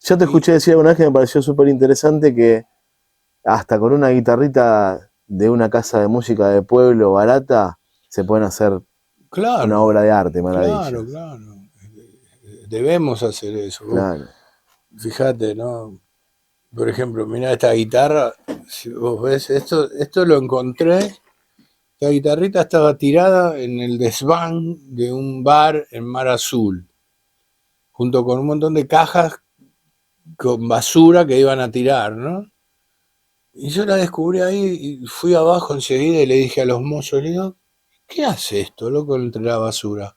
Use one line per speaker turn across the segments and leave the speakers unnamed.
Yo te escuché decir alguna vez que me pareció súper interesante que hasta con una guitarrita de una casa de música de pueblo barata se pueden hacer una
Claro,
obra de arte,
claro,
maravillas.
claro. Debemos hacer eso. Vos,
Claro.
fíjate, ¿no? Por ejemplo, mira esta guitarra. Si vos ves, esto lo encontré. La guitarrita estaba tirada en el desván de un bar en Mar Azul, junto con un montón de cajas con basura que iban a tirar, ¿no? Y yo la descubrí ahí y fui abajo enseguida y le dije a los mozos, le digo, ¿qué hace esto, loco, entre la basura?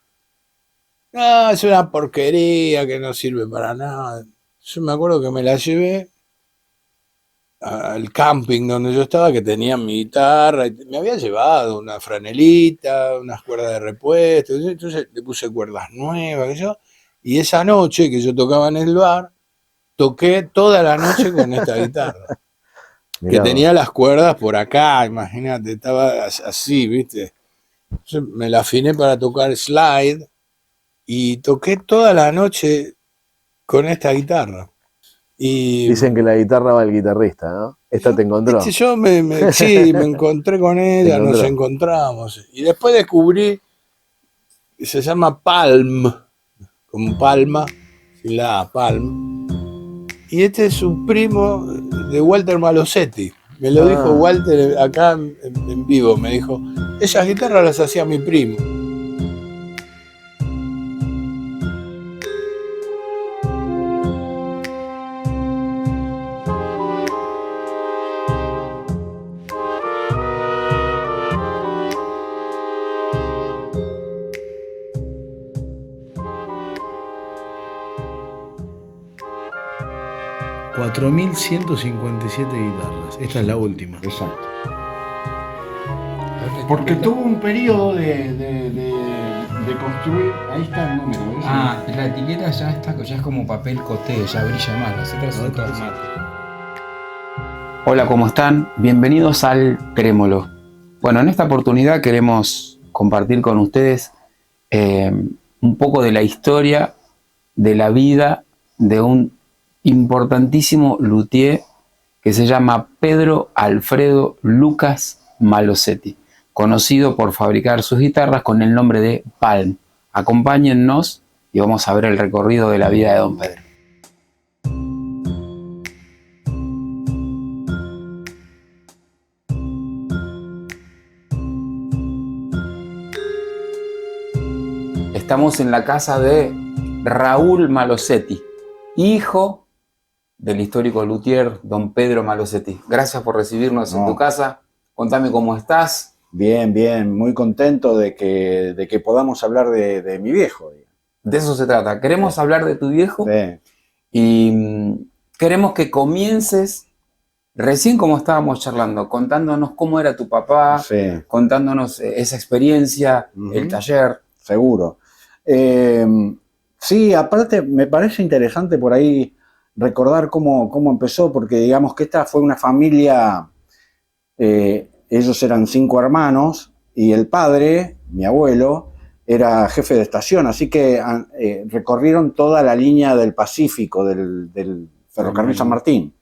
No, es una porquería que no sirve para nada. Yo me acuerdo que me la llevé al camping donde yo estaba, que tenía mi guitarra, y me había llevado una franelita, unas cuerdas de repuesto, entonces le puse cuerdas nuevas, que yo, y esa noche que yo tocaba en el bar, toqué toda la noche con esta guitarra, que
Mirá
tenía
vos.
las cuerdas por acá, imagínate, estaba así, ¿viste? Entonces me la afiné para tocar slide y toqué toda la noche con esta guitarra. Y
Dicen que la guitarra va al guitarrista, ¿no? Esta te
viste,
encontró.
yo sí, me encontré con
Te
ella, nos
encontró.
encontramos. Y después descubrí que se llama Palm, como palma, sin la A, Palm. Y este es un primo de Walter Malosetti. Me lo dijo
Ah,
Walter acá en vivo, me dijo, esas guitarras las hacía mi primo.
4157 guitarras. Esta es la última.
Exacto. Porque tuvo un periodo de construir. Ahí está el número. ¿Ves?
Ah, la etiqueta ya está, ya es como papel coté, ya brilla más. Las otras son todas mate. Hola, ¿cómo están? Bienvenidos al Trémolo. Bueno, en esta oportunidad queremos compartir con ustedes un poco de la historia, de la vida de un importantísimo luthier que se llama Pedro Alfredo Lucas Malosetti, conocido por fabricar sus guitarras con el nombre de Palm. Acompáñennos y vamos a ver el recorrido de la vida de don Pedro. Estamos en la casa de Raúl Malosetti, hijo del histórico luthier don Pedro Malosetti. Gracias por recibirnos en tu casa. Contame cómo estás.
Bien, bien, muy contento de que podamos hablar de mi viejo.
De eso se trata. Queremos hablar de tu viejo
Sí.
y queremos que comiences recién como estábamos charlando, contándonos cómo era tu papá,
Sí.
contándonos esa experiencia, el taller.
Seguro. Sí, aparte me parece interesante por ahí recordar cómo empezó, porque digamos que esta fue una familia, ellos eran 5 hermanos y el padre, mi abuelo, era jefe de estación, así que recorrieron toda la línea del Pacífico, del ferrocarril San Martín.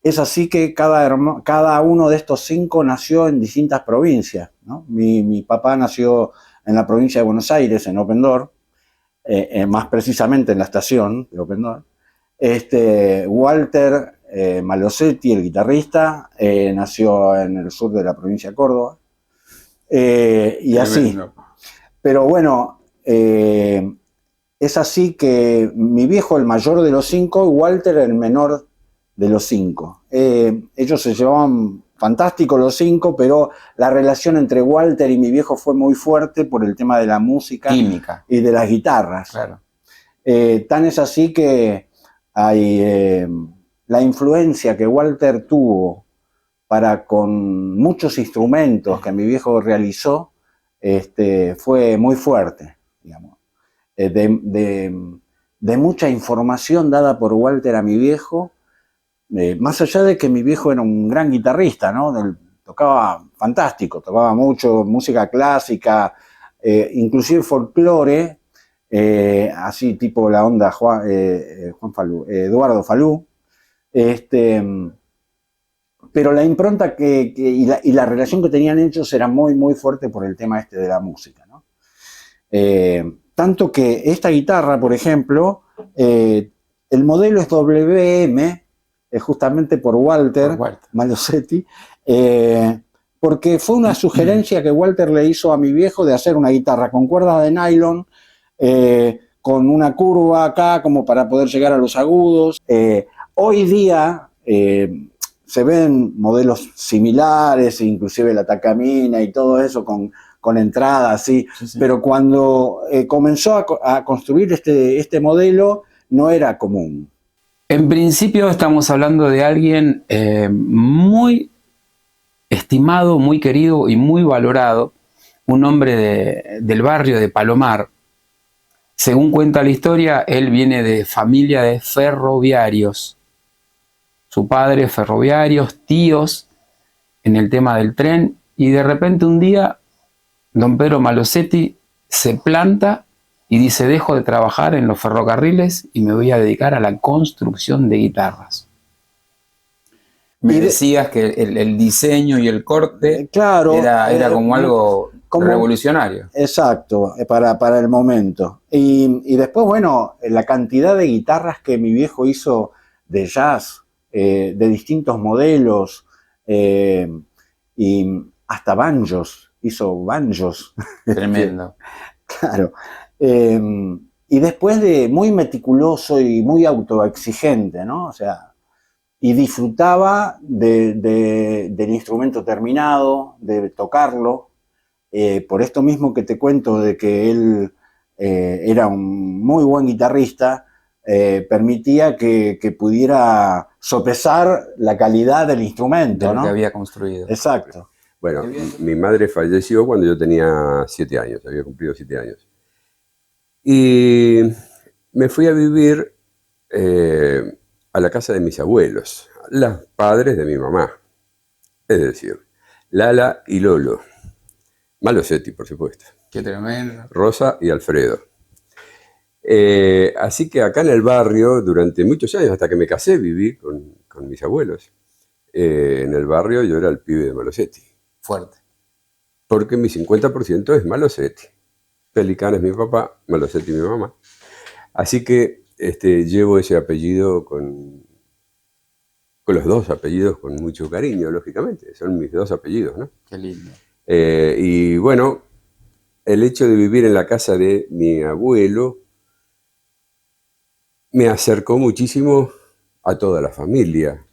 Es así que cada uno de estos 5 nació en distintas provincias, ¿no? Mi papá nació en la provincia de Buenos Aires, en Opendor, más precisamente en la estación de Opendor. Walter Malosetti, el guitarrista, nació en el sur de la provincia de Córdoba, y así. Pero bueno, es así que mi viejo, el mayor de los 5, y Walter, el menor de los 5. Ellos se llevaban fantástico los 5, pero la relación entre Walter y mi viejo fue muy fuerte por el tema de la música
Química.
Y de las guitarras.
Claro.
Tan es así que hay la influencia que Walter tuvo para con muchos instrumentos que mi viejo realizó, fue muy fuerte, digamos. De mucha información dada por Walter a mi viejo, más allá de que mi viejo era un gran guitarrista, ¿no? Tocaba fantástico, tocaba mucho música clásica, inclusive folclore, así tipo la onda Juan Falú, Eduardo Falú. Pero la impronta y la relación que tenían ellos era muy, muy fuerte por el tema de la música, ¿no? Tanto que esta guitarra, por ejemplo, el modelo es WM, justamente por Walter Malosetti, porque fue una sugerencia que Walter le hizo a mi viejo de hacer una guitarra con cuerdas de nylon, con una curva acá como para poder llegar a los agudos. Hoy día se ven modelos similares, inclusive la Takamine y todo eso con entrada así, sí. Pero cuando comenzó a construir este modelo no era común.
En principio estamos hablando de alguien muy estimado, muy querido y muy valorado, un hombre del barrio de Palomar. Según cuenta la historia, él viene de familia de ferroviarios. Su padre, ferroviarios, tíos en el tema del tren, y de repente un día don Pedro Malosetti se planta y dice: dejo de trabajar en los ferrocarriles y me voy a dedicar a la construcción de guitarras. Me decías que el diseño y el corte claro, era como algo revolucionario.
Exacto, para el momento. Y después, bueno, la cantidad de guitarras que mi viejo hizo de jazz, de distintos modelos, y hasta banjos, hizo banjos.
Tremendo.
Claro. Y después de muy meticuloso y muy autoexigente, ¿no? O sea, y disfrutaba del instrumento terminado, de tocarlo, por esto mismo que te cuento de que él era un muy buen guitarrista, permitía que pudiera sopesar la calidad del instrumento,
de lo
¿no?
que había construido.
Exacto.
Bueno, mi madre falleció cuando yo tenía 7 años, había cumplido 7 años. Y me fui a vivir a la casa de mis abuelos, los padres de mi mamá, es decir, Lala y Lolo, Malosetti, por supuesto.
Qué tremendo.
Rosa y Alfredo. Así que acá en el barrio, durante muchos años, hasta que me casé, viví con mis abuelos. En el barrio yo era el pibe de Malosetti.
Fuerte.
Porque mi 50% es Malosetti. Pelicán es mi papá, Malosetti mi mamá. Así que llevo ese apellido con los dos apellidos con mucho cariño, lógicamente. Son mis dos apellidos, ¿no?
Qué lindo.
Y bueno, el hecho de vivir en la casa de mi abuelo me acercó muchísimo a toda la familia,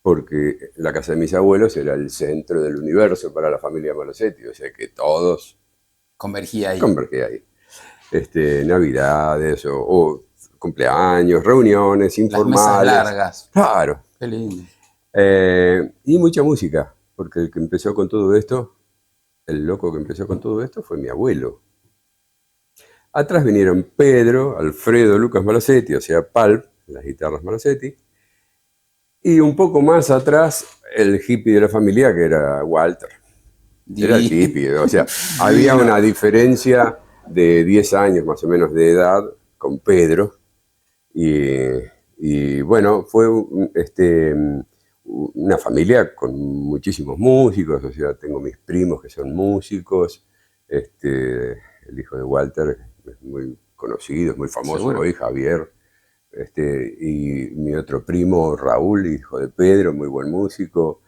porque la casa de mis abuelos era el centro del universo para la familia Malosetti, o sea que todos
convergía ahí.
Navidades o cumpleaños, reuniones informales.
Las mesas largas.
Claro.
Qué lindo.
Y mucha música, porque el que empezó con todo esto, el loco que empezó con todo esto fue mi abuelo. Atrás vinieron Pedro, Alfredo, Lucas Malosetti, o sea, Palp, las guitarras Malosetti. Y un poco más atrás, el hippie de la familia, que era Walter. Era el hippie, o sea, había una diferencia de 10 años más o menos de edad con Pedro. Y bueno, fue una familia con muchísimos músicos, o sea, tengo mis primos que son músicos, el hijo de Walter es muy conocido, es muy famoso. ¿Seguro? Hoy, Javier, y mi otro primo Raúl, hijo de Pedro, muy buen músico,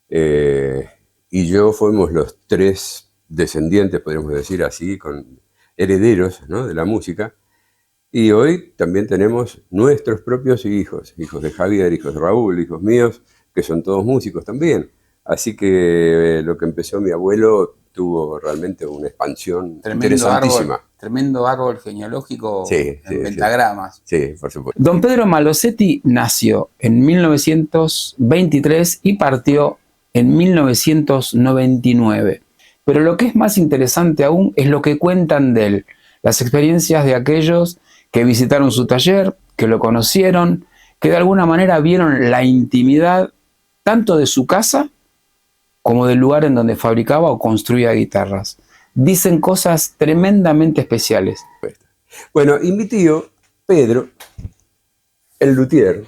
y yo fuimos los 3 descendientes, podríamos decir así, con herederos, ¿no?, de la música. Y hoy también tenemos nuestros propios hijos de Javier, hijos de Raúl, hijos míos, que son todos músicos también. Así que lo que empezó mi abuelo tuvo realmente una expansión interesantísima.
Tremendo árbol genealógico, en pentagramas.
Sí, por supuesto.
Don Pedro Malosetti nació en 1923 y partió en 1999. Pero lo que es más interesante aún es lo que cuentan de él, las experiencias de aquellos que visitaron su taller, que lo conocieron, que de alguna manera vieron la intimidad tanto de su casa como del lugar en donde fabricaba o construía guitarras. Dicen cosas tremendamente especiales.
Bueno, y mi tío, Pedro, el luthier,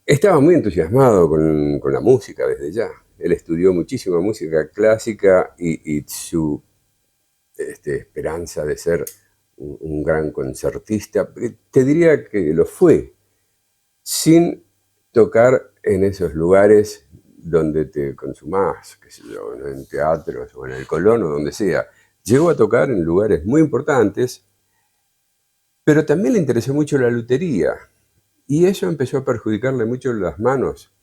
estaba muy entusiasmado con la música desde ya. Él estudió muchísima música clásica y su esperanza de ser un gran concertista, te diría que lo fue, sin tocar en esos lugares donde te consumás, qué sé yo, en teatros o en el Colón o donde sea. Llegó a tocar en lugares muy importantes, pero también le interesó mucho la lutería y eso empezó a perjudicarle mucho las manos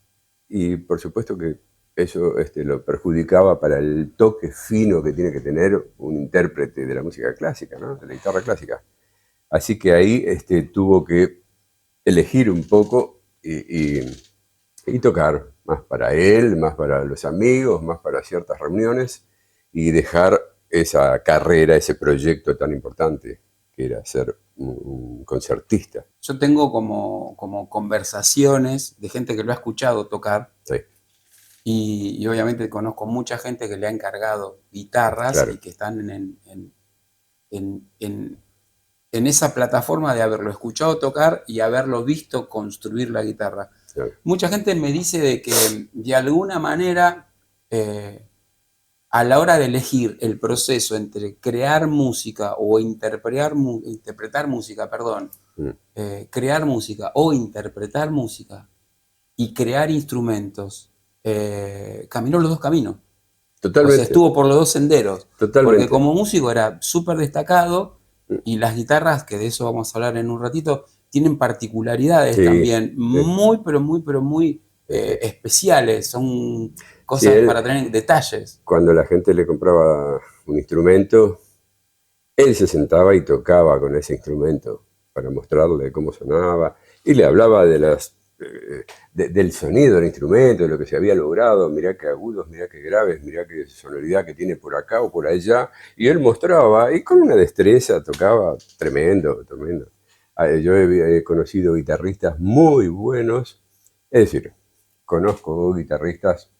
y por supuesto que eso lo perjudicaba para el toque fino que tiene que tener un intérprete de la música clásica, ¿no? De la guitarra clásica. Así que ahí tuvo que elegir un poco y tocar más para él, más para los amigos, más para ciertas reuniones y dejar esa carrera, ese proyecto tan importante que era ser un concertista.
Yo tengo como conversaciones de gente que lo ha escuchado tocar.
Sí.
Y obviamente conozco mucha gente que le ha encargado guitarras, claro, y que están en esa plataforma de haberlo escuchado tocar y haberlo visto construir la guitarra. Claro. Mucha gente me dice de que de alguna manera a la hora de elegir el proceso entre crear música o interpretar música, crear música o interpretar música y crear instrumentos, caminó los dos caminos.
Totalmente.
O sea, estuvo por los dos senderos.
Totalmente.
Porque como músico era súper destacado y las guitarras, que de eso vamos a hablar en un ratito, tienen particularidades también muy especiales. Son cosas para tener detalles.
Cuando la gente le compraba un instrumento, él se sentaba y tocaba con ese instrumento para mostrarle cómo sonaba y le hablaba de del sonido del instrumento, de lo que se había logrado, mirá qué agudos, mirá qué graves, mirá qué sonoridad que tiene por acá o por allá, y él mostraba, y con una destreza tocaba tremendo, tremendo. Yo he conocido guitarristas muy buenos, es decir, conozco guitarristas,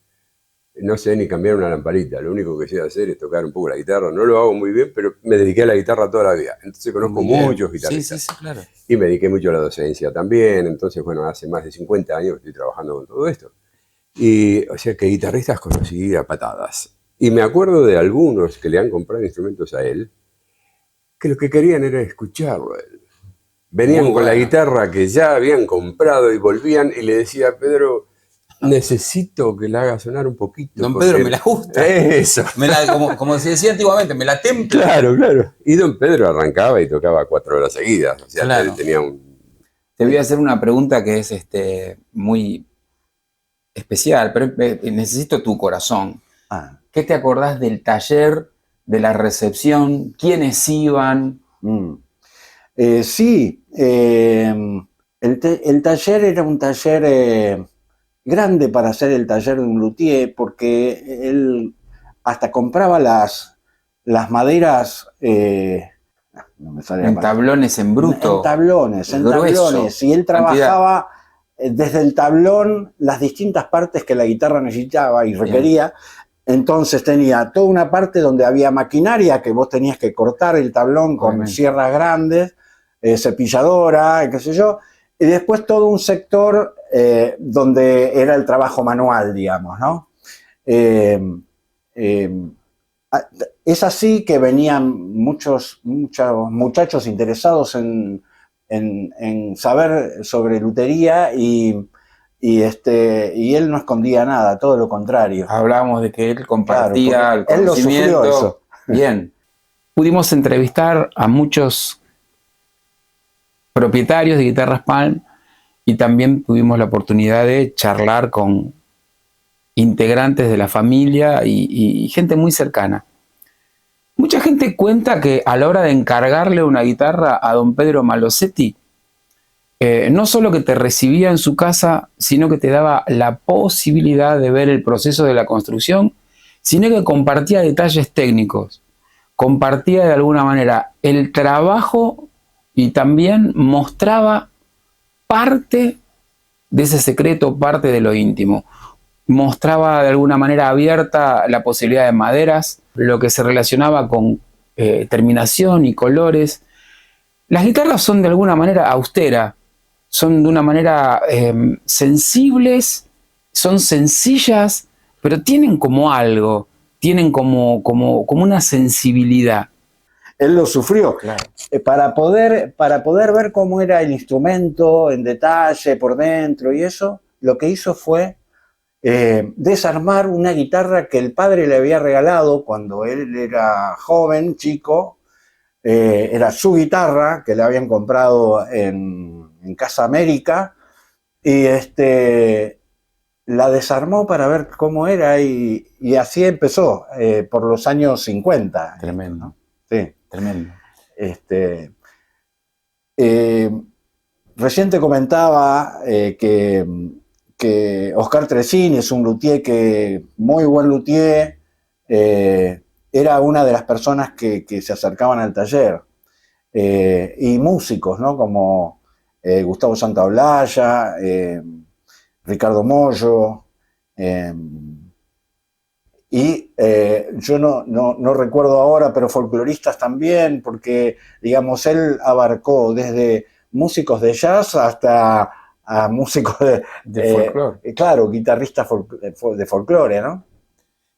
no sé ni cambiar una lamparita, lo único que sé hacer es tocar un poco la guitarra, no lo hago muy bien, pero me dediqué a la guitarra toda la vida, entonces conozco muchos guitarristas.
Sí, claro.
Y me dediqué mucho a la docencia también, entonces bueno, hace más de 50 años que estoy trabajando con todo esto. Y o sea que guitarristas conocí a patadas. Y me acuerdo de algunos que le han comprado instrumentos a él, que lo que querían era escucharlo a él. Venían con la guitarra que ya habían comprado y volvían y le decía, Pedro, necesito que la haga sonar un poquito.
Don Pedro, me la ajusta.
Eso.
Como se decía antiguamente, me la templa.
Claro, claro. Y don Pedro arrancaba y tocaba 4 horas seguidas. O sea,
claro.
Tenía un...
Te voy a hacer una pregunta que es muy especial, pero necesito tu corazón. ¿Qué te acordás del taller, de la recepción? ¿Quiénes iban?
Sí, el taller era un taller grande para hacer el taller de un luthier, porque él hasta compraba las maderas, no me sale
en tablones en bruto.
En tablones. Y él trabajaba desde el tablón las distintas partes que la guitarra necesitaba y requería. Bien. Entonces tenía toda una parte donde había maquinaria que vos tenías que cortar el tablón con sierras grandes, cepilladora, qué sé yo, y después todo un sector donde era el trabajo manual, digamos, ¿no? Es así que venían muchos muchachos interesados en saber sobre lutería y él no escondía nada, todo lo contrario.
Hablábamos de que él compartía el conocimiento.
Él lo sufrió eso.
Bien. Pudimos entrevistar a muchos propietarios de guitarras Palm y también tuvimos la oportunidad de charlar con integrantes de la familia y gente muy cercana. Mucha gente cuenta que a la hora de encargarle una guitarra a don Pedro Malosetti, no solo que te recibía en su casa, sino que te daba la posibilidad de ver el proceso de la construcción, sino que compartía detalles técnicos, compartía de alguna manera el trabajo y también mostraba parte de ese secreto, parte de lo íntimo. Mostraba de alguna manera abierta la posibilidad de maderas, lo que se relacionaba con terminación y colores. Las guitarras son de alguna manera austeras, son de una manera sensibles, son sencillas, pero tienen como algo, tienen como una sensibilidad.
Él lo sufrió.
Claro.
Para poder ver cómo era el instrumento en detalle, por dentro y eso, lo que hizo fue desarmar una guitarra que el padre le había regalado cuando él era joven, chico. Era su guitarra que le habían comprado en Casa América, y la desarmó para ver cómo era, y así empezó por los años 50.
Tremendo.
¿No? Sí.
Tremendo.
Recién te comentaba que Oscar Tresini es un luthier muy buen luthier, era una de las personas que se acercaban al taller, y músicos, ¿no? Como Gustavo Santaolalla, Ricardo Mollo, y yo no recuerdo ahora, pero folcloristas también, porque, digamos, él abarcó desde músicos de jazz hasta a músicos
De folclore.
Claro, guitarristas de folclore, ¿no?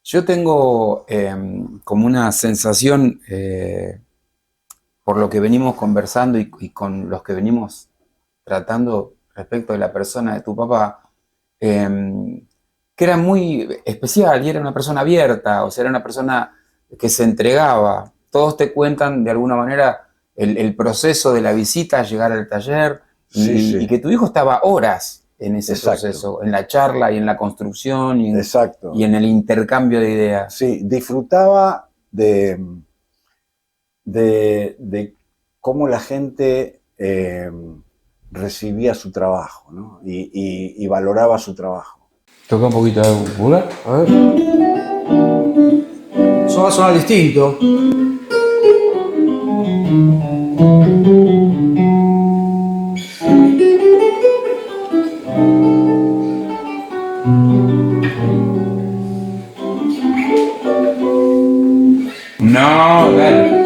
Yo tengo como una sensación, por lo que venimos conversando y con los que venimos tratando respecto de la persona de tu papá, que era muy especial y era una persona abierta, o sea, era una persona que se entregaba. Todos te cuentan de alguna manera el proceso de la visita, llegar al taller, y que tu hijo estaba horas en ese proceso, en la charla y en la construcción y en el intercambio de ideas.
Sí, disfrutaba de cómo la gente recibía su trabajo, ¿no? y valoraba su trabajo.
Toca un poquito de vulgar.
A ver.
Eso va a sonar distinto.
No, dale.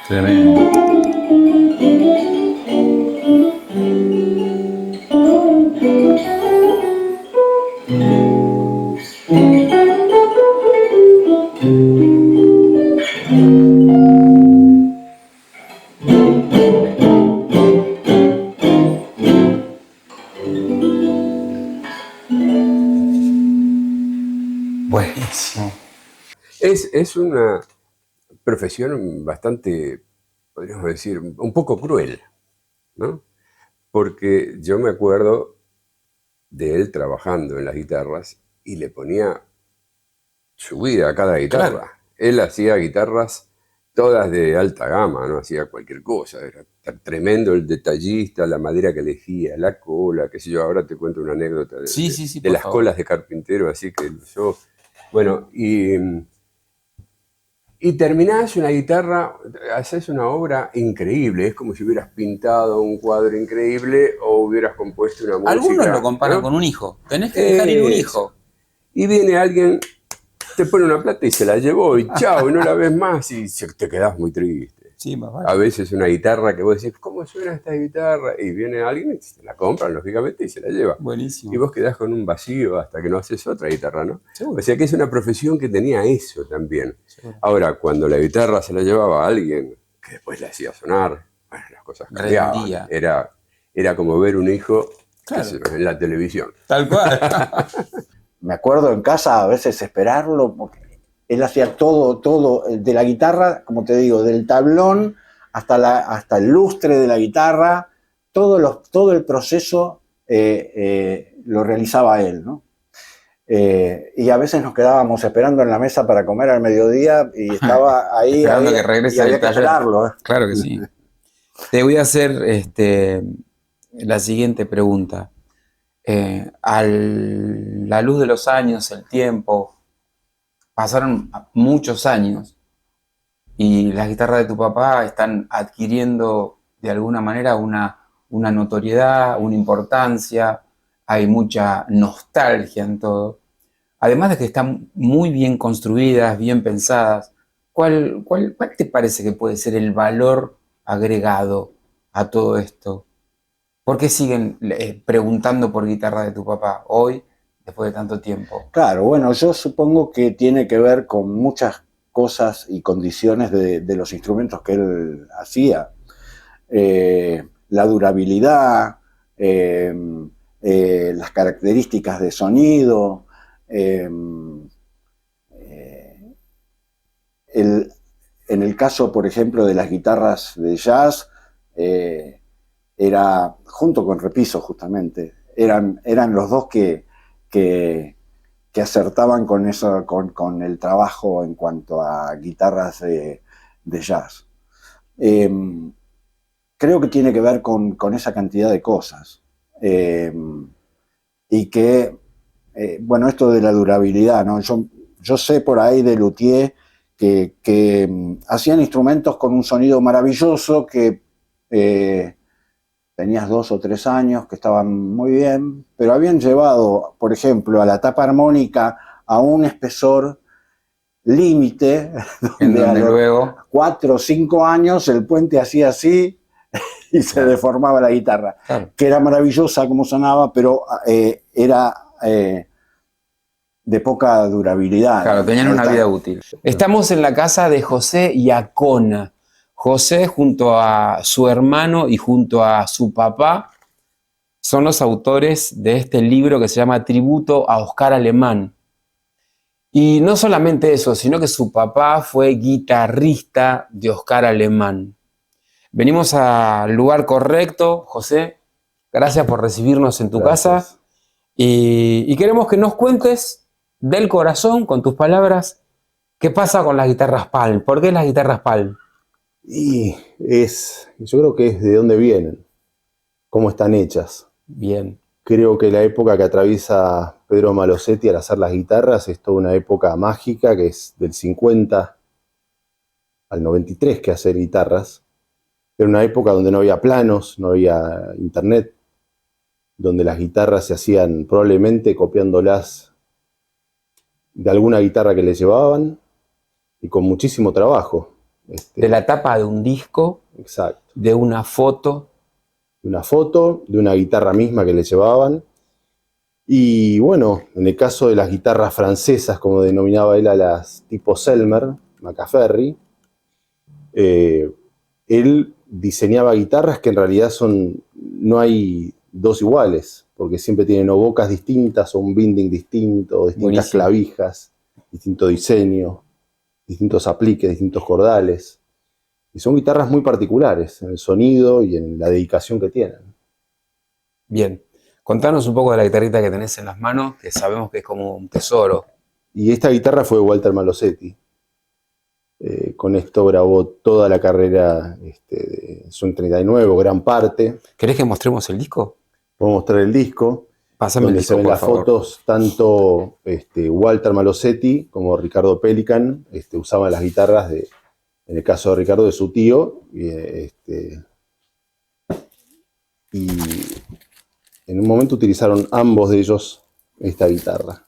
Tremendo. Buenísimo.
Es una profesión bastante, podríamos decir, un poco cruel, ¿no? Porque yo me acuerdo de él trabajando en las guitarras y le ponía su vida a cada guitarra. Claro. Él hacía guitarras todas de alta gama, no hacía cualquier cosa. Era tremendo el detallista, la madera que elegía, la cola, qué sé yo. Ahora te cuento una anécdota de las colas de carpintero, así que yo... Bueno, y terminás una guitarra, haces una obra increíble, es como si hubieras pintado un cuadro increíble o hubieras compuesto una música.
Algunos lo comparan, ¿no?, con un hijo. Tenés que dejar ir un hijo.
Y viene alguien, te pone una plata y se la llevó y chao, y no la ves más y te quedás muy triste.
Sí, más vale.
A veces una guitarra que vos decís, ¿cómo suena esta guitarra? Y viene alguien y se la compran, lógicamente, y se la lleva.
Buenísimo.
Y vos quedás con un vacío hasta que no haces otra guitarra, ¿no? Seguro. O sea que es una profesión que tenía eso también. Seguro. Ahora, cuando la guitarra se la llevaba a alguien, que después la hacía sonar, bueno, las cosas cambiaban. Era como ver un hijo, claro, en la televisión.
Tal cual.
me acuerdo en casa a veces esperarlo, porque él hacía todo, de la guitarra, como te digo, del tablón hasta el lustre de la guitarra, todo el proceso lo realizaba él, ¿no? Y a veces nos quedábamos esperando en la mesa para comer al mediodía y estaba ahí,
Esperando que regrese
y había
del
que
taller.
esperarlo, ¿eh?
Claro que sí. Te voy a hacer la siguiente pregunta. A la luz de los años, el tiempo, pasaron muchos años y las guitarras de tu papá están adquiriendo de alguna manera una notoriedad, una importancia, hay mucha nostalgia en todo. Además de que están muy bien construidas, bien pensadas, ¿cuál te parece que puede ser el valor agregado a todo esto? ¿Por qué siguen preguntando por guitarra de tu papá hoy, después de tanto tiempo?
Claro, bueno, yo supongo que tiene que ver con muchas cosas y condiciones de los instrumentos que él hacía. La durabilidad, las características de sonido, en el caso, por ejemplo, de las guitarras de jazz, era, junto con Repiso justamente, eran los dos que acertaban con eso, con el trabajo en cuanto a guitarras de jazz. Creo que tiene que ver con esa cantidad de cosas. Y que, bueno, esto de la durabilidad, ¿no? Yo sé por ahí de luthier que hacían instrumentos con un sonido maravilloso, que tenías 2 o 3 años, que estaban muy bien, pero habían llevado, por ejemplo, a la tapa armónica a un espesor límite, donde a los
luego
4 o 5 años el puente hacía así y se deformaba la guitarra,
claro,
que era maravillosa como sonaba, pero era de poca durabilidad.
claro, tenían una vida útil. Estamos en la casa de José Iacona. José, junto a su hermano y junto a su papá, son los autores de este libro que se llama Tributo a Oscar Alemán. Y no solamente eso, sino que su papá fue guitarrista de Oscar Alemán. Venimos al lugar correcto, José. Gracias por recibirnos en tu casa. Y queremos que nos cuentes del corazón, con tus palabras, qué pasa con las guitarras Palm. ¿Por qué las guitarras Palm?
Y yo creo que es de dónde vienen, cómo están hechas.
Bien.
Creo que la época que atraviesa Pedro Malosetti al hacer las guitarras es toda una época mágica, que es del 50 al 93 que hacer guitarras. Era una época donde no había planos, no había internet, donde las guitarras se hacían probablemente copiándolas de alguna guitarra que le llevaban y con muchísimo trabajo.
De la tapa de un disco,
Exacto.
de una foto.
De una foto, de una guitarra misma que le llevaban. Y bueno, en el caso de las guitarras francesas, como denominaba él a las tipo Selmer, Macaferri, él diseñaba guitarras que en realidad no hay dos iguales, porque siempre tienen o bocas distintas, o un binding distinto, o distintas clavijas, distinto diseño, distintos apliques, distintos cordales. Y son guitarras muy particulares en el sonido y en la dedicación que tienen.
Bien. Contanos un poco de la guitarrita que tenés en las manos, que sabemos que es como un tesoro.
Y esta guitarra fue de Walter Malosetti. Con esto grabó toda la carrera de Swing 39, gran parte.
¿Querés que mostremos el disco?
Puedo mostrar el disco.
Pásame
donde
el disco,
se ven
por
las
favor.
fotos, tanto Walter Malosetti como Ricardo Pelican usaban las guitarras, en el caso de Ricardo, de su tío. Y en un momento utilizaron ambos de ellos esta guitarra,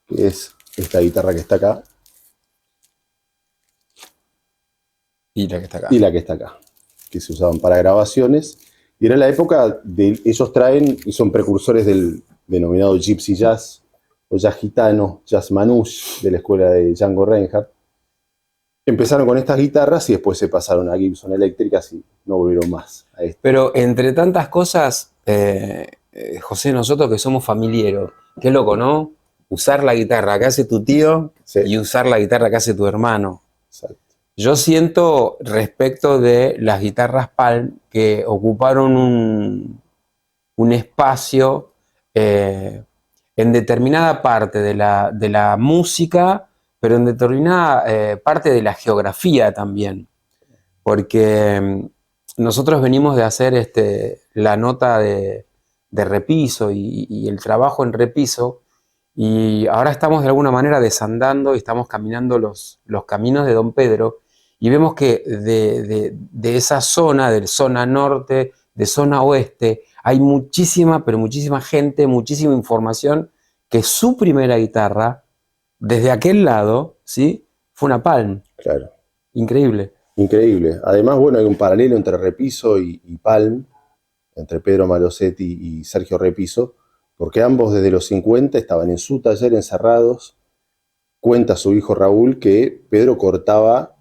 que es esta guitarra que está acá.
Y la que está acá.
Y la que está acá, que se usaban para grabaciones. Y era la época de, ellos traen y son precursores del denominado Gypsy Jazz, o Jazz Gitano, Jazz Manouche, de la escuela de Django Reinhardt. Empezaron con estas guitarras y después se pasaron a Gibson eléctricas y no volvieron más a esto.
Pero entre tantas cosas, José, nosotros que somos familiares, qué loco, ¿no? Usar la guitarra que hace tu tío
Sí.
y usar la guitarra que hace tu hermano.
Exacto.
Yo siento respecto de las guitarras Palm que ocuparon un espacio en determinada parte de la música, pero en determinada parte de la geografía también. Porque nosotros venimos de hacer la nota de Repiso y el trabajo en Repiso, y ahora estamos de alguna manera desandando y estamos caminando los caminos de Don Pedro, y vemos que de esa zona, de zona norte, de zona oeste, hay muchísima, pero muchísima gente, muchísima información, que su primera guitarra, desde aquel lado, ¿sí?, fue una Palm.
Claro.
Increíble.
Increíble. Además, bueno, hay un paralelo entre Repiso y Palm, entre Pedro Malosetti y Sergio Repiso, porque ambos desde los 50 estaban en su taller encerrados. Cuenta su hijo Raúl que Pedro cortaba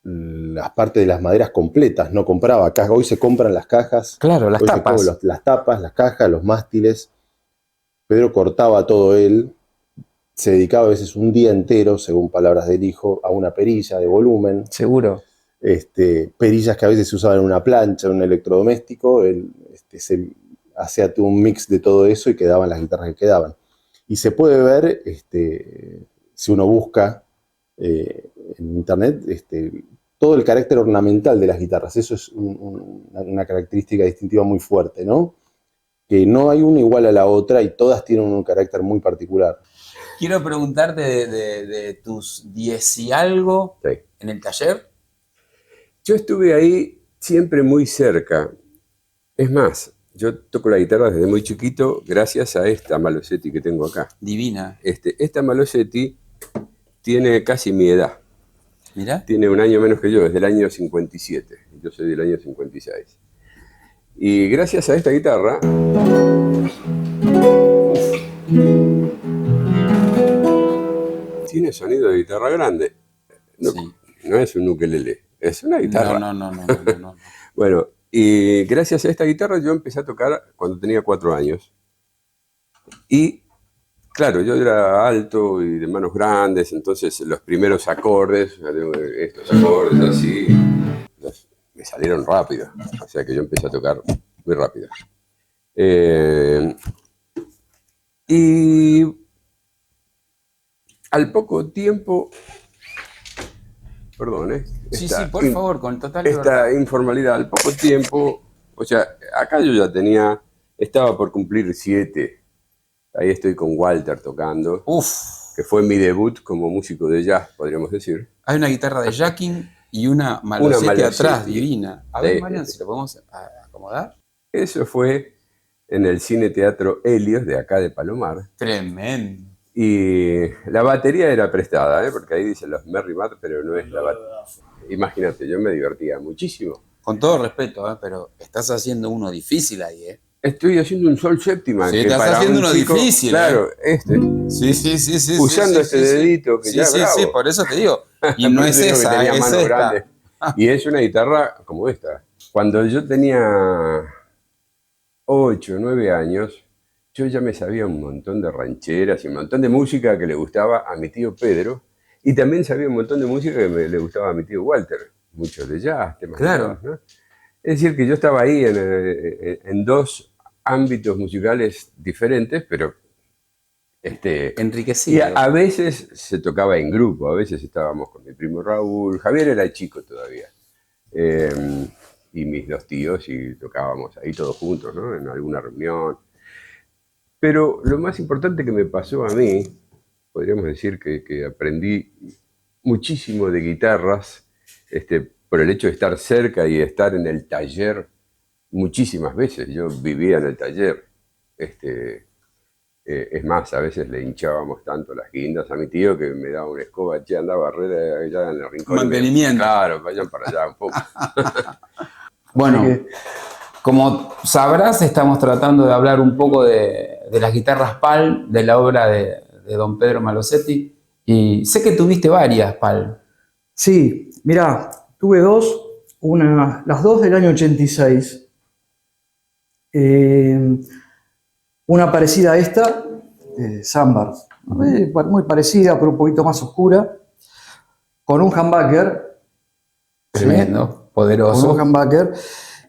las partes de las maderas completas, no compraba cajas. Hoy se compran las cajas.
Claro, las
hoy
tapas.
las tapas, las cajas, los mástiles. Pedro cortaba todo él. Se dedicaba a veces un día entero, según palabras del hijo, a una perilla de volumen.
Seguro.
Perillas que a veces se usaban en una plancha, en un electrodoméstico. Él se hacía un mix de todo eso y quedaban las guitarras que quedaban. Y se puede ver, si uno busca en internet, todo el carácter ornamental de las guitarras. Eso es una característica distintiva muy fuerte, ¿no? Que no hay una igual a la otra y todas tienen un carácter muy particular.
Quiero preguntarte de tus 10 y algo
Sí.
en el taller.
Yo estuve ahí siempre muy cerca. Es más, yo toco la guitarra desde muy chiquito gracias a esta Malosetti que tengo acá.
Divina.
Esta Malosetti tiene casi mi edad.
Mirá.
Tiene un año menos que yo, es del año 57. Yo soy del año 56. Y gracias a esta guitarra... tiene sonido de guitarra grande. No,
Sí.
no es un ukelele, es una guitarra.
No.
Bueno, y gracias a esta guitarra yo empecé a tocar cuando tenía 4 años. Y claro, yo era alto y de manos grandes, entonces los primeros acordes, estos acordes así, me salieron rápido. O sea que yo empecé a tocar muy rápido. Y al poco tiempo, perdón,
Sí, por favor, con total
esta
libertad.
informalidad, al poco tiempo, o sea, acá yo ya estaba por cumplir 7. Ahí estoy con Walter tocando,
Uf,
que fue mi debut como músico de jazz, podríamos decir.
hay una guitarra de jacking y una Malosetti
Malosetti.
atrás, divina. A ver,
Sí.
Marian, si lo podemos acomodar.
Eso fue en el Cine Teatro Helios de acá de Palomar.
Tremendo.
Y la batería era prestada, porque ahí dicen los Merry Mat, pero no es la batería. Imagínate, yo me divertía muchísimo.
Con todo respeto, pero estás haciendo uno difícil ahí, ¿eh?
Estoy haciendo un sol séptima.
Sí,
que
estás
para
haciendo
un
uno
chico,
difícil,
claro,
Sí.
usando dedito que ya bravo.
Sí, por eso te digo. Y
Por
no
eso
es
digo que
esa,
tenía
es
manos
esta.
grandes. Y es una guitarra como esta. Cuando yo tenía 8 o 9 años, yo ya me sabía un montón de rancheras y un montón de música que le gustaba a mi tío Pedro. Y también sabía un montón de música que le gustaba a mi tío Walter. Muchos de jazz, temas de
Claro.
jazz, ¿no? Es decir, que yo estaba ahí en 2 ámbitos musicales diferentes, pero y
Enriquecido.
a veces se tocaba en grupo, a veces estábamos con mi primo Raúl, Javier era chico todavía, y mis 2 tíos, y tocábamos ahí todos juntos, ¿no? En alguna reunión. Pero lo más importante que me pasó a mí, podríamos decir que aprendí muchísimo de guitarras, por el hecho de estar cerca y estar en el taller muchísimas veces. Yo vivía en el taller. Es más, a veces le hinchábamos tanto las guindas a mi tío que me daba una escoba, che, andaba a barrer allá en el rincón.
Mantenimiento.
Claro, vayan para allá un poco.
Bueno, como sabrás, estamos tratando de hablar un poco de las guitarras Palm, de la obra de don Pedro Malosetti. Y sé que tuviste varias Palm.
Sí, mirá, tuve 2, las 2 del año 86. una parecida a esta, Sambar, muy parecida, pero un poquito más oscura, con un humbucker.
Tremendo,
Con
poderoso.
un humbucker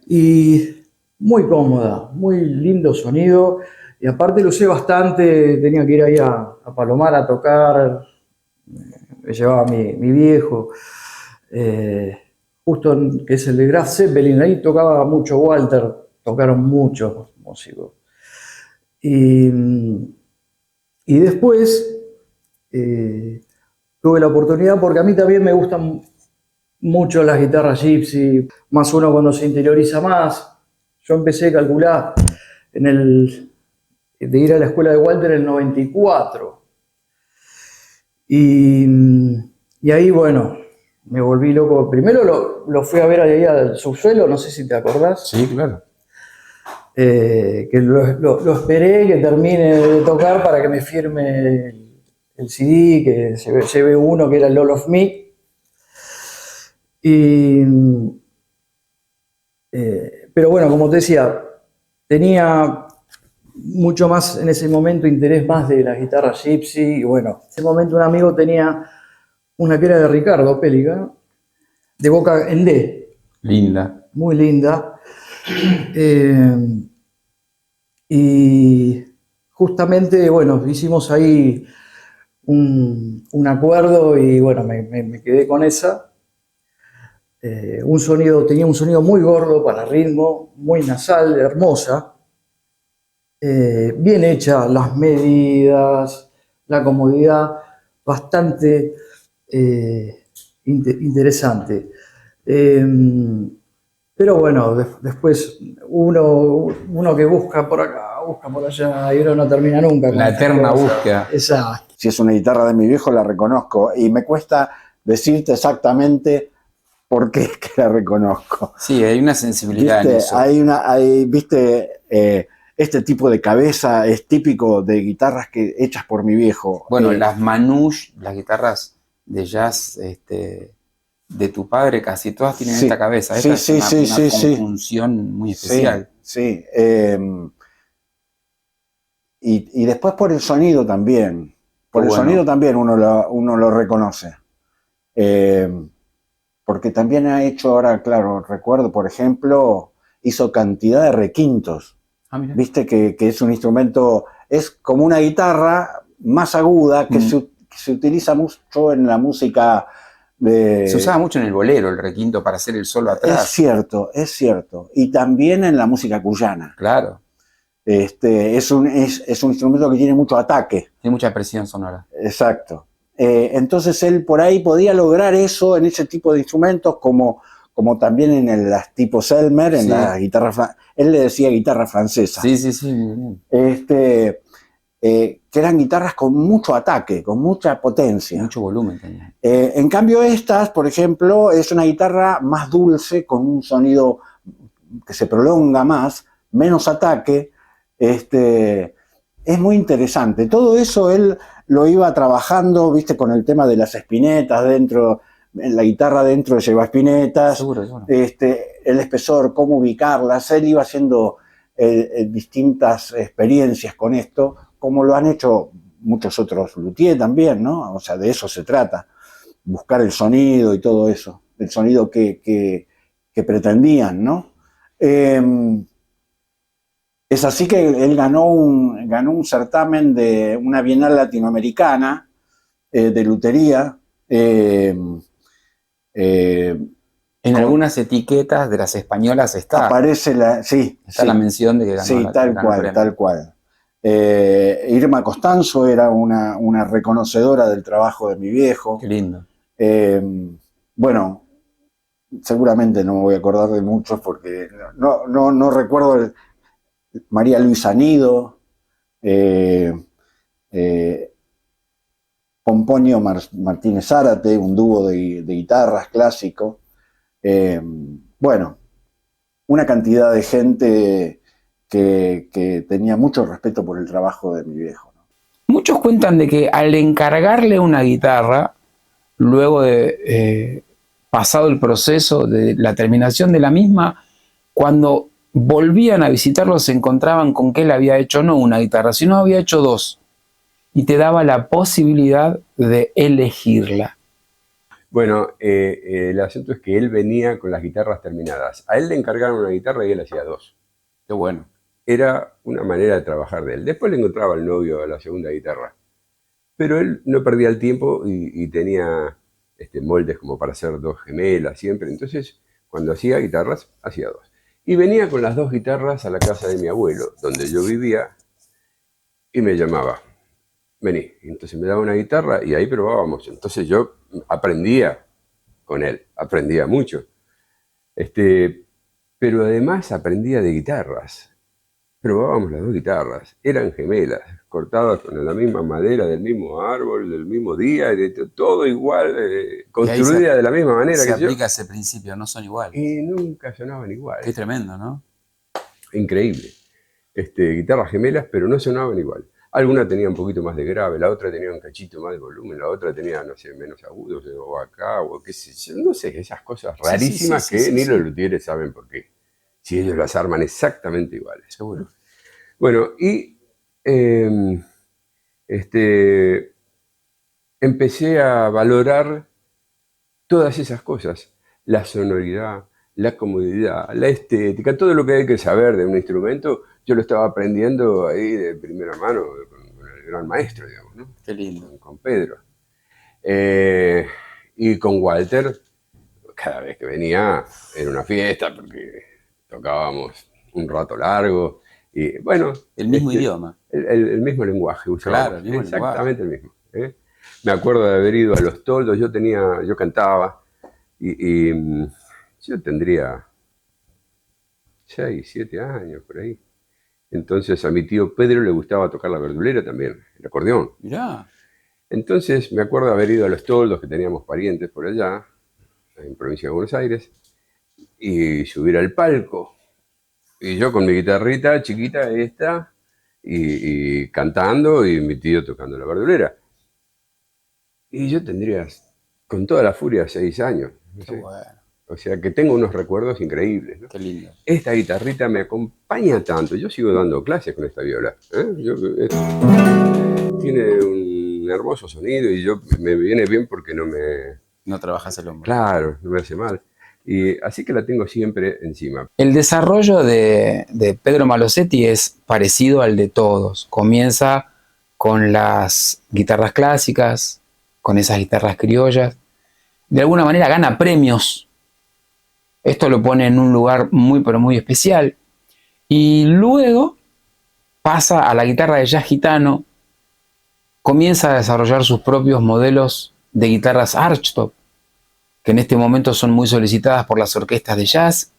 y muy cómoda, muy lindo sonido. Y aparte lo usé bastante, tenía que ir ahí a Palomar a tocar, me llevaba mi viejo, que es el de Graf Zeppelin, ahí tocaba mucho Walter, tocaron muchos músicos. Y después tuve la oportunidad, porque a mí también me gustan mucho las guitarras Gypsy, más uno cuando se interioriza más. Yo empecé a calcular de ir a la escuela de Walter en el 94. Y ahí, bueno, me volví loco. Primero lo fui a ver ahí al subsuelo, no sé si te acordás.
Sí, claro.
Que lo esperé que termine de tocar para que me firme el CD, que llevé uno que era el All of Me. Pero bueno, como te decía, tenía mucho más en ese momento interés más de la guitarra Gypsy. Y bueno, en ese momento un amigo tenía una que era de Ricardo Pélica, de boca en D.
Linda.
Muy linda. Y justamente, bueno, hicimos ahí un acuerdo y bueno, me quedé con esa. Tenía un sonido muy gordo para ritmo, muy nasal, hermosa. Bien hecha, las medidas, la comodidad, bastante interesante. Pero bueno, después uno que busca por acá, busca por allá, y uno no termina nunca.
La eterna búsqueda.
Exacto.
Si es una guitarra de mi viejo, la reconozco. Y me cuesta decirte exactamente por qué es que la reconozco.
Sí, hay una sensibilidad en eso.
Este tipo de cabeza es típico de guitarras hechas por mi viejo.
Bueno, las manouche, las guitarras de jazz de tu padre, casi todas tienen esta cabeza. Esta es una conjunción muy especial.
Sí. Y después por el sonido también. Por el sonido también uno lo reconoce. Porque también ha hecho ahora, claro, recuerdo, por ejemplo, hizo cantidad de requintos. Viste que es un instrumento, es como una guitarra más aguda que se utiliza mucho en la música
se usaba mucho en el bolero, el requinto, para hacer el solo atrás.
Es cierto. Y también en la música cuyana.
Claro.
Es un instrumento que tiene mucho ataque.
Tiene mucha presión sonora.
Exacto. Entonces él por ahí podía lograr eso en ese tipo de instrumentos, como también en las tipo Selmer, en las guitarras. Él le decía guitarra francesa.
Sí, muy bien.
Que eran guitarras con mucho ataque, con mucha potencia.
Mucho volumen también.
En cambio estas, por ejemplo, es una guitarra más dulce, con un sonido que se prolonga más, menos ataque. Es muy interesante. Todo eso él lo iba trabajando, viste, con el tema de las espinetas dentro, en la guitarra dentro lleva espinetas.
Seguro.
El espesor, cómo ubicarlas. Él iba haciendo distintas experiencias con esto, como lo han hecho muchos otros luthiers también, ¿no? O sea, de eso se trata, buscar el sonido y todo eso, el sonido que pretendían, ¿no? Es así que él ganó un certamen de una bienal latinoamericana de lutería.
En algunas etiquetas de las españolas
aparece la
mención de que ganó.
Sí, tal cual. Irma Costanzo era una reconocedora del trabajo de mi viejo.
Qué lindo.
Bueno, seguramente no me voy a acordar de muchos porque no recuerdo. María Luisa Nido, Pomponio Martínez Zárate, un dúo de guitarras clásico. Bueno, una cantidad de gente que tenía mucho respeto por el trabajo de mi viejo, ¿no?
Muchos cuentan de que al encargarle una guitarra, luego de pasado el proceso de la terminación de la misma, cuando volvían a visitarlo, se encontraban con que él había hecho no una guitarra, sino había hecho dos. Y te daba la posibilidad de elegirla.
Bueno, el asunto es que él venía con las guitarras terminadas. A él le encargaron una guitarra y él hacía dos.
Qué bueno.
Era una manera de trabajar de él. Después le encontraba el novio a la segunda guitarra. Pero él no perdía el tiempo y tenía moldes como para hacer dos gemelas siempre. Entonces, cuando hacía guitarras, hacía dos. Y venía con las dos guitarras a la casa de mi abuelo, donde yo vivía, y me llamaba. Vení. Entonces me daba una guitarra y ahí probábamos. Entonces yo aprendía con él, aprendía mucho. Pero además aprendía de guitarras. Probábamos las dos guitarras, eran gemelas, cortadas con la misma madera, del mismo árbol, del mismo día, todo igual, construida de la misma manera
Se
que yo.
aplica ese principio, no son iguales.
Y nunca sonaban igual.
Qué tremendo, ¿no?
Increíble. Guitarras gemelas, pero no sonaban igual. Alguna tenía un poquito más de grave, la otra tenía un cachito más de volumen, la otra tenía, no sé, menos agudos, o acá, o qué sé yo, no sé, esas cosas rarísimas que ni los luthieres saben por qué. Si ellos las arman exactamente iguales.
Seguro.
Bueno, y empecé a valorar todas esas cosas. La sonoridad, la comodidad, la estética, todo lo que hay que saber de un instrumento, yo lo estaba aprendiendo ahí de primera mano con el gran maestro, digamos, ¿no?
Qué lindo.
Con Pedro. Y con Walter, cada vez que venía era una fiesta porque tocábamos un rato largo y bueno.
El mismo idioma.
El mismo lenguaje usábamos.
Claro, el mismo
exactamente lenguaje. El mismo. Me acuerdo de haber ido a Los Toldos, yo cantaba y yo tendría 6, 7 años por ahí. Entonces a mi tío Pedro le gustaba tocar la verdulera también, el acordeón.
Mirá.
Entonces me acuerdo de haber ido a Los Toldos, que teníamos parientes por allá, en provincia de Buenos Aires, y subir al palco. Y yo con mi guitarrita chiquita esta, y cantando, y mi tío tocando la verdulera. Y yo tendría, con toda la furia, 6 años. No sé.
Bueno.
O sea que tengo unos recuerdos increíbles, ¿no?
Qué lindo.
Esta guitarrita me acompaña tanto. Yo sigo dando clases con esta viola. Tiene un hermoso sonido y me viene bien porque
no trabajas el hombro.
Claro, no me hace mal. Y así que la tengo siempre encima.
El desarrollo de Pedro Malosetti es parecido al de todos. Comienza con las guitarras clásicas, con esas guitarras criollas. De alguna manera gana premios. Esto lo pone en un lugar muy, pero muy especial. Y luego pasa a la guitarra de jazz gitano. Comienza a desarrollar sus propios modelos de guitarras archtop, que en este momento son muy solicitadas por las orquestas de jazz,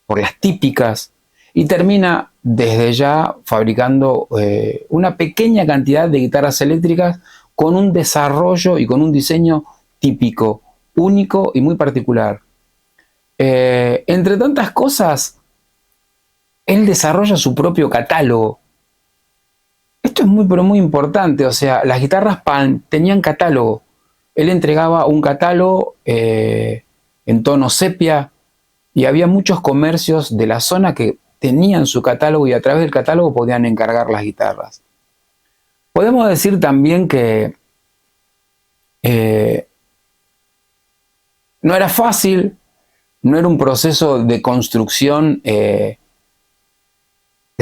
por las típicas, y termina desde ya fabricando una pequeña cantidad de guitarras eléctricas con un desarrollo y con un diseño típico, único y muy particular. Entre tantas cosas, él desarrolla su propio catálogo. Esto es muy, pero muy importante. O sea, las guitarras Palm tenían catálogo. Él entregaba un catálogo en tono sepia y había muchos comercios de la zona que tenían su catálogo y a través del catálogo podían encargar las guitarras. Podemos decir también que no era fácil, no era un proceso de construcción de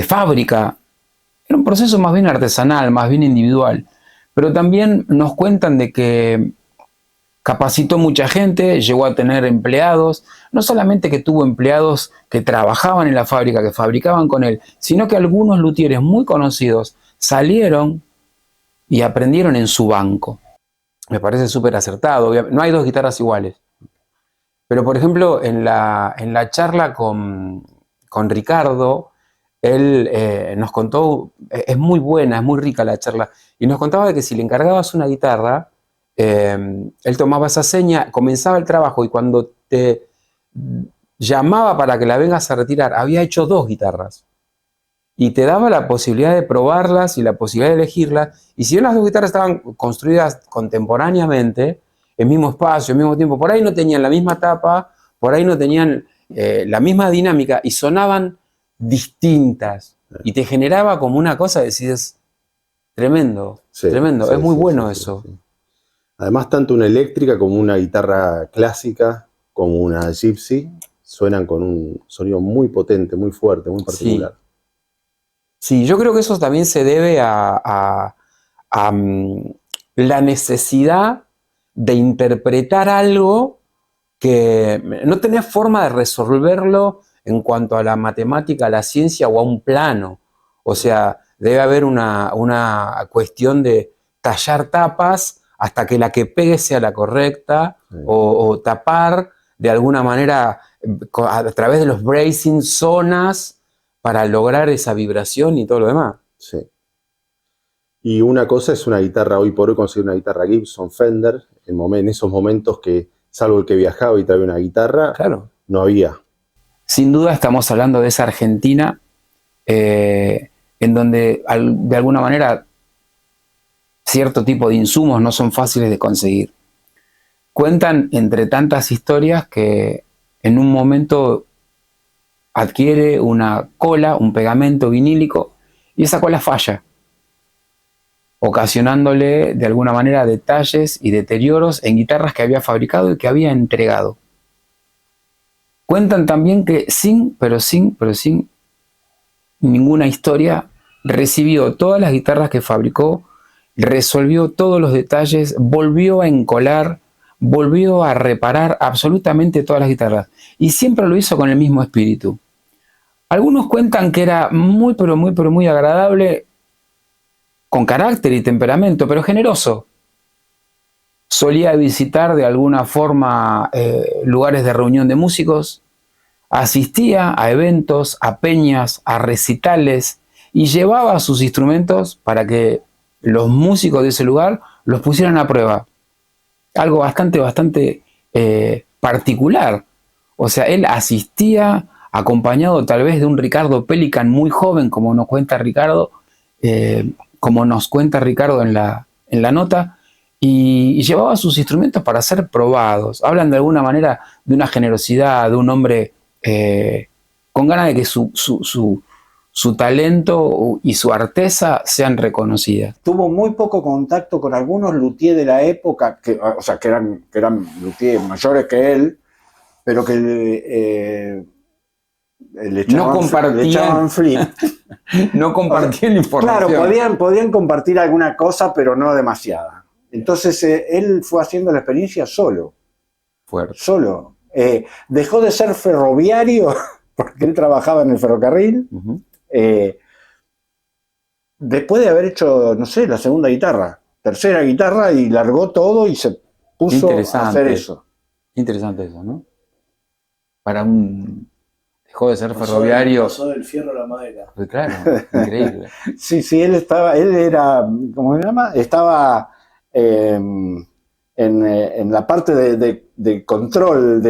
fábrica, era un proceso más bien artesanal, más bien individual. Pero también nos cuentan de que capacitó mucha gente, llegó a tener empleados, no solamente que tuvo empleados que trabajaban en la fábrica, que fabricaban con él, sino que algunos luthieres muy conocidos salieron y aprendieron en su banco. Me parece súper acertado. No hay dos guitarras iguales. Pero, por ejemplo, en la charla con Ricardo, él nos contó, es muy buena, es muy rica la charla, y nos contaba de que si le encargabas una guitarra, él tomaba esa seña, comenzaba el trabajo y cuando te llamaba para que la vengas a retirar, había hecho 2 guitarras. Y te daba la posibilidad de probarlas y la posibilidad de elegirlas. Y si bien las 2 guitarras estaban construidas contemporáneamente, el mismo espacio, el mismo tiempo, por ahí no tenían la misma tapa, por ahí no tenían la misma dinámica y sonaban distintas. Y te generaba como una cosa, decís, tremendo,
Sí,
tremendo.
sí,
Es muy
sí,
bueno
sí, sí,
eso.
sí. Además, tanto una eléctrica como una guitarra clásica, como una gypsy, suenan con un sonido muy potente, muy fuerte, muy particular.
Sí, yo creo que eso también se debe a, la necesidad de interpretar algo que no tenés forma de resolverlo en cuanto a la matemática, a la ciencia o a un plano. O sea, debe haber una cuestión de tallar tapas hasta que la que pegue sea la correcta,
Sí.
o tapar de alguna manera a través de los bracing zonas para lograr esa vibración y todo lo demás.
Sí. Y una cosa es una guitarra, hoy por hoy conseguir una guitarra Gibson Fender, en esos momentos que, salvo el que viajaba y traía una guitarra,
Claro.
no había.
Sin duda estamos hablando de esa Argentina en donde de alguna manera cierto tipo de insumos no son fáciles de conseguir. Cuentan entre tantas historias que en un momento adquiere una cola, un pegamento vinílico, y esa cola falla, ocasionándole de alguna manera detalles y deterioros en guitarras que había fabricado y que había entregado. Cuentan también que sin ninguna historia, recibió todas las guitarras que fabricó, resolvió todos los detalles, volvió a encolar, volvió a reparar absolutamente todas las guitarras. Y siempre lo hizo con el mismo espíritu. Algunos cuentan que era muy agradable, con carácter y temperamento, pero generoso. Solía visitar de alguna forma lugares de reunión de músicos, asistía a eventos, a peñas, a recitales y llevaba sus instrumentos para que los músicos de ese lugar los pusieran a prueba. Algo bastante particular. O sea, él asistía acompañado tal vez de un Ricardo Pelican muy joven, como nos cuenta Ricardo, en la nota, y llevaba sus instrumentos para ser probados. Hablan de alguna manera de una generosidad, de un hombre con ganas de que su talento y su arteza sean reconocidas.
Tuvo muy poco contacto con algunos luthiers de la época, que eran luthiers mayores que él, pero que le echaban flip.
No compartían información.
Claro, podían compartir alguna cosa, pero no demasiada. Entonces él fue haciendo la experiencia solo.
Fuerte.
Solo. Dejó de ser ferroviario porque él trabajaba en el ferrocarril.
Uh-huh.
Después de haber hecho, no sé, la segunda guitarra, tercera guitarra, y largó todo y se puso a hacer eso.
Interesante eso, ¿no? Dejó de ser ferroviario.
Pasó del fierro a la madera.
Pues claro, increíble.
Sí, él era, ¿cómo se llama? Estaba en la parte de control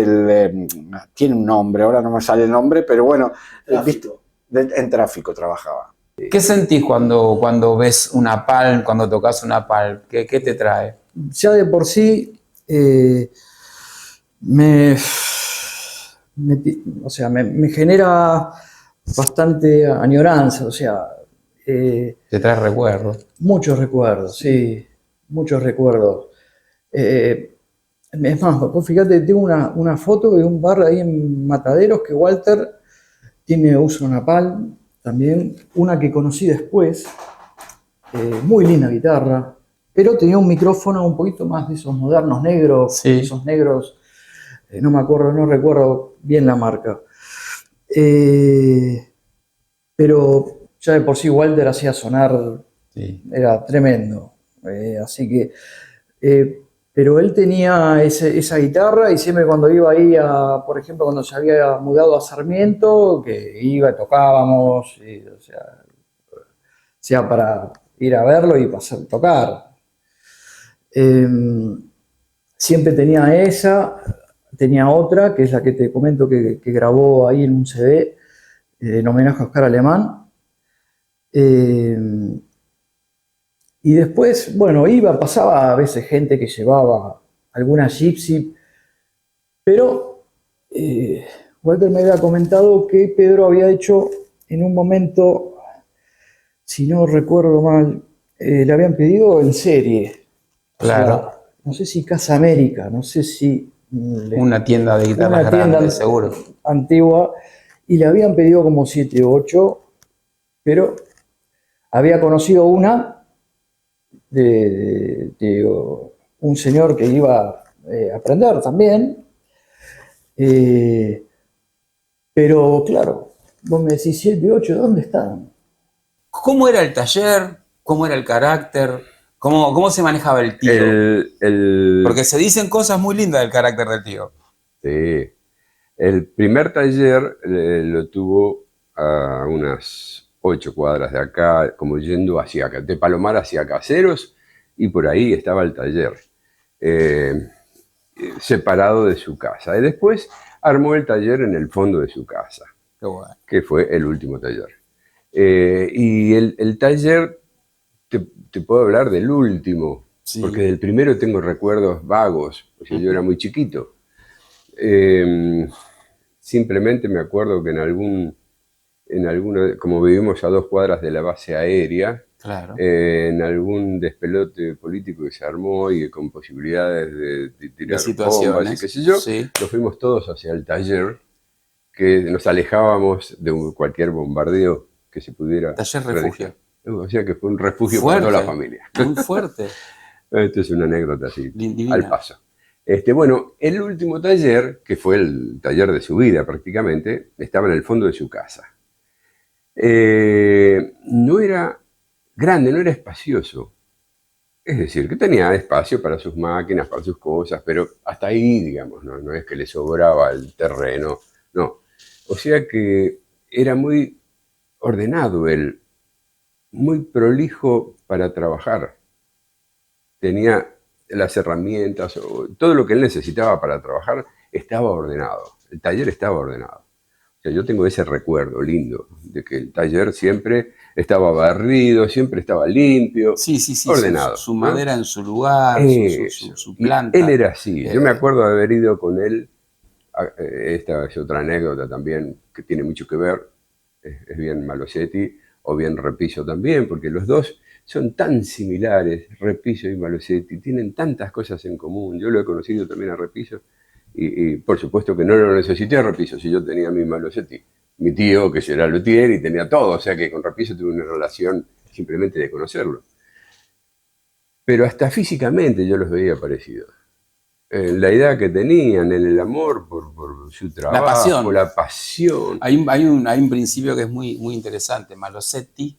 tiene un nombre, ahora no me sale el nombre, pero bueno, en tráfico trabajaba.
¿Qué sentís cuando ves una Palm, cuando tocas una Palm? ¿Qué te trae?
Ya de por sí me genera bastante añoranza, o sea...
te trae recuerdos.
Muchos recuerdos, sí, muchos recuerdos. Es más, vos fíjate, tengo una foto de un bar ahí en Mataderos que Walter usa una Palm, también una que conocí después, muy linda guitarra, pero tenía un micrófono un poquito más de esos modernos negros,
sí.
Esos negros, no recuerdo bien la marca. Pero ya de por sí Walter hacía sonar, sí. Era tremendo, así que... pero él tenía esa guitarra y siempre cuando iba ahí, por ejemplo, cuando se había mudado a Sarmiento, que iba, tocábamos, y, o sea, para ir a verlo y pasar a tocar. Siempre tenía esa, tenía otra, que es la que te comento que grabó ahí en un CD, en homenaje a Oscar Alemán. Y después, bueno, pasaba a veces gente que llevaba alguna gypsy, pero Walter me había comentado que Pedro había hecho en un momento, si no recuerdo mal, le habían pedido en serie.
Claro.
O sea, no sé si Casa América, no sé si...
Una tienda de guitarras
una tienda
grande, seguro.
antigua, y le habían pedido como 7 o 8, pero había conocido una de un señor que iba a aprender también, pero claro, vos me decís 7 y 8, ¿dónde están?
¿Cómo era el taller? ¿Cómo era el carácter? ¿Cómo se manejaba el tío? Porque se dicen cosas muy lindas del carácter del tío.
Sí. El primer taller lo tuvo a unas 8 cuadras de acá, como yendo hacia acá, de Palomar hacia Caseros, y por ahí estaba el taller, separado de su casa. Y después armó el taller en el fondo de su casa,
Qué bueno.
que fue el último taller. Y el taller, te puedo hablar del último,
Sí.
porque del primero tengo recuerdos vagos, porque yo era muy chiquito. Simplemente me acuerdo que en alguna, como vivimos a 2 cuadras de la base aérea,
Claro.
en algún despelote político que se armó y con posibilidades de tirar bombas y qué sé yo,
sí.
nos fuimos todos hacia el taller, que nos alejábamos de cualquier bombardeo que se pudiera
Taller
realizar.
refugio.
O sea que fue un refugio
Fuerte.
para toda la familia.
Muy fuerte.
Esto es una anécdota así,
Divina.
al paso. Bueno, el último taller, que fue el taller de su vida prácticamente, estaba en el fondo de su casa. No era grande, no era espacioso. Es decir, que tenía espacio para sus máquinas, para sus cosas, pero hasta ahí, digamos, no es que le sobraba el terreno, no. O sea que era muy ordenado él, muy prolijo para trabajar. Tenía las herramientas, todo lo que él necesitaba para trabajar estaba ordenado. El taller estaba ordenado. O sea, yo tengo ese recuerdo lindo de que el taller siempre estaba barrido, siempre estaba limpio,
Sí,
ordenado.
Su madera en su lugar, su
Y
planta.
él era así. Yo me acuerdo de haber ido con él. Esta es otra anécdota también que tiene mucho que ver. Es bien Malosetti o bien Repiso también, porque los dos son tan similares, Repiso y Malosetti, tienen tantas cosas en común. Yo lo he conocido también a Repiso y por supuesto que no lo necesité a Repiso si yo tenía a mi Malosetti, mi tío que era luthier y tenía todo, o sea que con Repiso tuve una relación simplemente de conocerlo. Pero hasta físicamente yo los veía parecidos. La idea que tenían, en el amor por su trabajo, la pasión.
Hay un principio que es muy, muy interesante. Malosetti,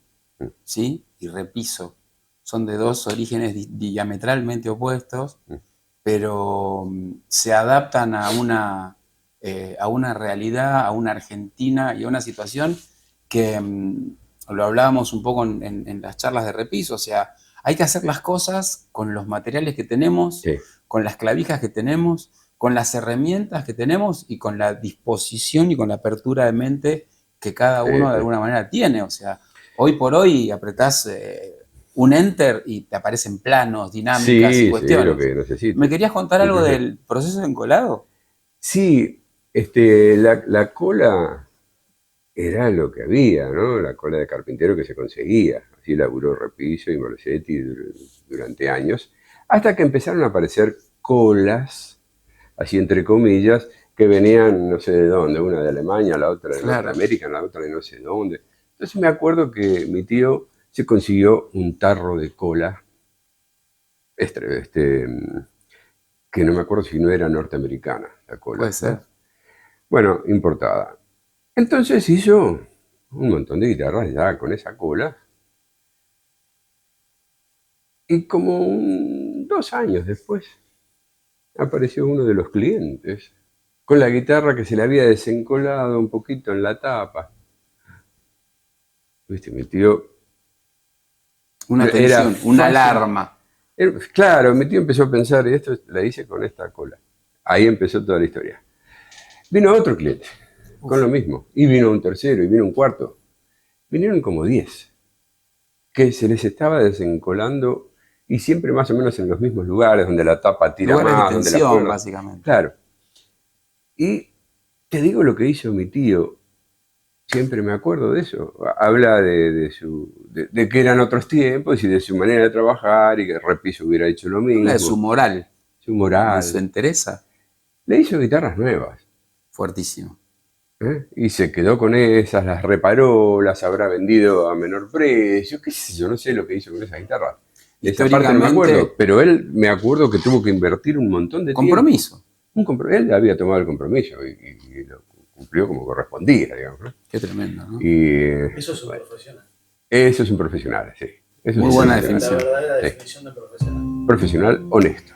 ¿sí? Y Repiso son de 2 orígenes diametralmente opuestos, pero se adaptan a una realidad, a una Argentina y a una situación que lo hablábamos un poco en las charlas de Repiso. O sea, hay que hacer las cosas con los materiales que tenemos,
Sí.
con las clavijas que tenemos, con las herramientas que tenemos y con la disposición y con la apertura de mente que cada uno de alguna manera tiene. O sea, hoy por hoy apretás un enter y te aparecen planos, dinámicas y cuestiones.
Sí, lo que necesito.
¿Me querías contar algo del proceso de encolado?
Sí, la cola era lo que había, ¿no? La cola de carpintero que se conseguía. Así laburó Repiso y Malosetti durante años, hasta que empezaron a aparecer colas, así entre comillas, que venían no sé de dónde, una de Alemania, la otra de Norteamérica, la otra de no sé dónde. Entonces me acuerdo que mi tío se consiguió un tarro de cola, que no me acuerdo si no era norteamericana la cola.
Puede ser.
Bueno, importada. Entonces hizo un montón de guitarras ya con esa cola. Y como 2 años después apareció uno de los clientes con la guitarra que se le había desencolado un poquito en la tapa. Viste, mi tío...
Una tensión, una alarma.
Claro, mi tío empezó a pensar, y esto la hice con esta cola. Ahí empezó toda la historia. Vino otro cliente con lo mismo. Y vino un tercero, y vino un cuarto. Vinieron como 10 que se les estaba desencolando y siempre más o menos en los mismos lugares donde la tapa tira
Lugares
más,
de
donde
tensión,
la cuerda...
básicamente.
Claro. Y te digo lo que hizo mi tío. siempre me acuerdo de eso. Habla de que eran otros tiempos y de su manera de trabajar y que Repiso hubiera hecho lo mismo.
Habla de su moral,
Su moral.
de su entereza.
Le hizo guitarras nuevas.
Fuertísimo.
Y se quedó con esas, las reparó, las habrá vendido a menor precio, qué sé yo, no sé lo que hizo con esas guitarras. Esa parte no me acuerdo, pero él me acuerdo que tuvo que invertir un montón de
compromiso.
tiempo. Él había tomado el compromiso y lo cumplió como correspondía, digamos, ¿no?
Qué tremendo, ¿no?
Eso es un profesional.
Eso es un profesional, sí. Eso
Muy
es
buena
profesional.
definición.
La verdadera definición de profesional.
Profesional honesto.